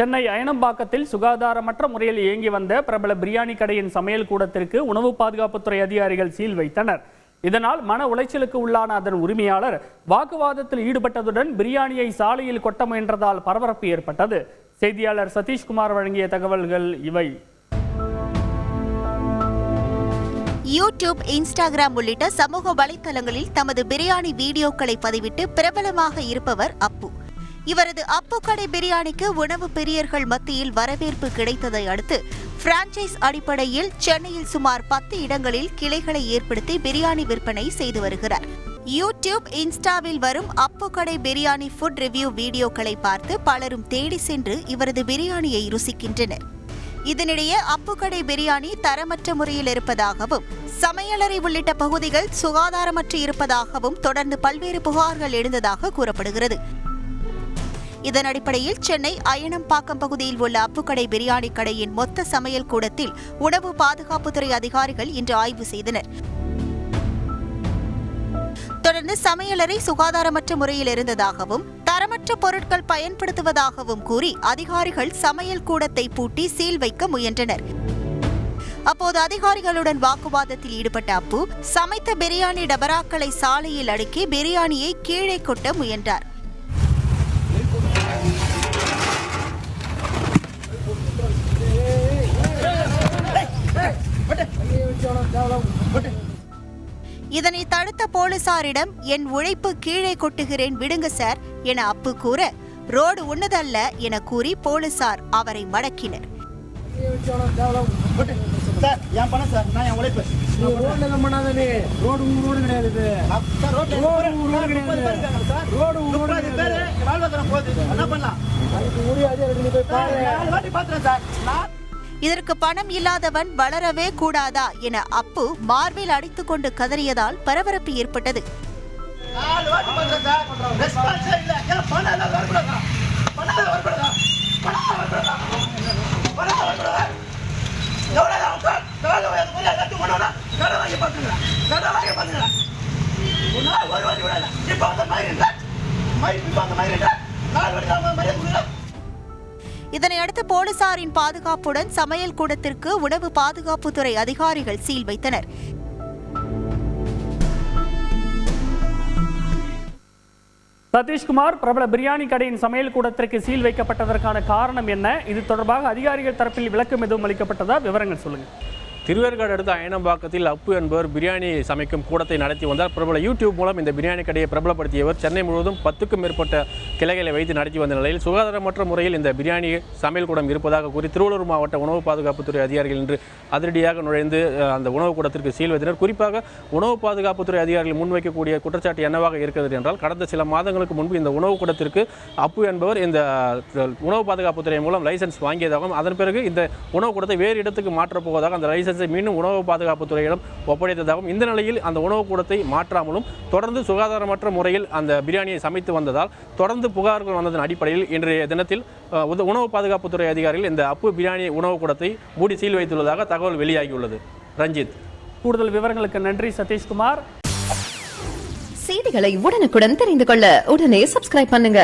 சென்னை அயனம்பாக்கத்தில் சுகாதாரமற்ற முறையில் இயங்கி வந்த பிரபல பிரியாணி கடையின் சமையல் கூடத்திற்கு உணவு பாதுகாப்புத்துறை அதிகாரிகள் சீல் வைத்தனர். இதனால் மன உளைச்சலுக்கு உள்ளான அதன் உரிமையாளர் வாக்குவாதத்தில் ஈடுபட்டதுடன் பிரியாணியை சாலையில் கொட்ட முயன்றதால் பரபரப்பு ஏற்பட்டது. செய்தியாளர் சதீஷ்குமார் வழங்கிய தகவல்கள் இவை. யூடியூப், இன்ஸ்டாகிராம் உள்ளிட்ட சமூக வலைதளங்களில் தமது பிரியாணி வீடியோக்களை பதிவிட்டு பிரபலமாக இருப்பவர் அப்பு. இவரது அப்பு கடை பிரியாணிக்கு உணவு பிரியர்கள் மத்தியில் வரவேற்பு கிடைத்ததை அடுத்து பிரான்சைஸ் அடிப்படையில் சென்னையில் சுமார் 10 இடங்களில் கிளைகளை ஏற்படுத்தி பிரியாணி விற்பனை செய்து வருகிறார். யூடியூப், இன்ஸ்டாவில் வரும் அப்பு கடை பிரியாணி ஃபுட் ரிவ்யூ வீடியோக்களை பார்த்து பலரும் தேடி சென்று இவரது பிரியாணியை ருசிக்கின்றனர். இதனிடையே அப்பு கடை பிரியாணி தரமற்ற முறையில் இருப்பதாகவும், சமையலறை உள்ளிட்ட பகுதிகள் சுகாதாரமற்று இருப்பதாகவும் தொடர்ந்து பல்வேறு புகார்கள் எழுந்ததாக கூறப்படுகிறது. இதன் அடிப்படையில் சென்னை அயனம்பாக்கம் பகுதியில் உள்ள அப்புக்கடை பிரியாணி கடையின் மொத்த சமையல் கூடத்தில் உணவு பாதுகாப்புத்துறை அதிகாரிகள் இன்று ஆய்வு செய்தனர். தொடர்ந்து சமையலறை சுகாதாரமற்ற முறையில் இருந்ததாகவும், தரமற்ற பொருட்கள் பயன்படுத்துவதாகவும் கூறி அதிகாரிகள் சமையல் கூடத்தை பூட்டி சீல் வைக்க முயன்றனர். அப்போது அதிகாரிகளுடன் வாக்குவாதத்தில் ஈடுபட்ட அப்பு சமைத்த பிரியாணி டபராக்களை சாலையில் அடுக்கி பிரியாணியை கீழே கொட்ட முயன்றார். இதனை தடுத்த போலீசாரிடம் என் உழைப்பு கீழே கொட்டுகிறேன், விடுங்க சார் என அப்பு கூற, ரோடு உன்னதல்ல என கூறி போலீசார் அவரை மடக்கினர். இதற்கு பணம் இல்லாதவன் வளரவே கூடாதா என அப்பு மார்பில் அடித்துக் கொண்டு கதறியதால் பரபரப்பு ஏற்பட்டது. இதனையடுத்து போலீசாரின் பாதுகாப்புடன் சமையல் கூடத்திற்கு உணவு பாதுகாப்புத்துறை அதிகாரிகள் சீல் வைத்தனர். சதீஷ்குமார், பிரபல பிரியாணி கடையின் சமையல் கூடத்திற்கு சீல் வைக்கப்பட்டதற்கான காரணம் என்ன? இது தொடர்பாக அதிகாரிகள் தரப்பில் விளக்கம் எதுவும் அளிக்கப்பட்டதா? விவரங்கள் சொல்லுங்க. திருவேற்காடு அடுத்த அயனம்பாக்கத்தில் அப்பு என்பவர் பிரியாணி சமைக்கும் கூடத்தை நடத்தி வந்தார். பிரபல யூடியூப் மூலம் இந்த பிரியாணி கடையை பிரபலப்படுத்தியவர். சென்னை முழுவதும் 10க்கும் மேற்பட்ட கிளைகளை வைத்து நடத்தி வந்த நிலையில் சுகாதாரமற்ற முறையில் இந்த பிரியாணி சமையல் கூடம் இருப்பதாக கூறி திருவள்ளூர் மாவட்ட உணவு பாதுகாப்புத்துறை அதிகாரிகள் இன்று அதிரடியாக நுழைந்து அந்த உணவு கூடத்திற்கு சீல் வைத்தனர். குறிப்பாக உணவு பாதுகாப்புத்துறை அதிகாரிகள் முன்வைக்கக்கூடிய குற்றச்சாட்டு என்னவாக இருக்கிறது என்றால், கடந்த சில மாதங்களுக்கு முன்பு இந்த உணவு கூடத்திற்கு அப்பு என்பவர் இந்த உணவு பாதுகாப்புத்துறை மூலம் லைசன்ஸ் வாங்கியதாகவும், அதன் பிறகு இந்த உணவு கூடத்தை வேறு இடத்துக்கு மாற்றப் போவதாக அந்த லைசன்ஸ் மீண்டும் உணவு பாதுகாப்புத்துறையிடம் ஒப்படைத்ததாகவும், இந்த நிலையில் அந்த உணவு கூடத்தை மாற்றாமலும் தொடர்ந்து சுகாதாரமற்ற முறையில் அந்த பிரியாணியை சமைத்து வந்ததால் தொடர்ந்து புகார்கள் வந்ததன் அடிப்படையில் இன்றைய தினத்தில் உணவு பாதுகாப்புத்துறை அதிகாரிகள் இந்த அப்பு பிரியாணி உணவு கூடத்தை மூடி சீல் வைத்துள்ளதாக தகவல் வெளியாகியுள்ளது. ரஞ்சித், கூடுதல் விவரங்களுக்கு நன்றி சதீஷ்குமார். செய்திகளை உடனுக்குடன் தெரிந்து கொள்ள உடனே சப்ஸ்கிரைப் பண்ணுங்க.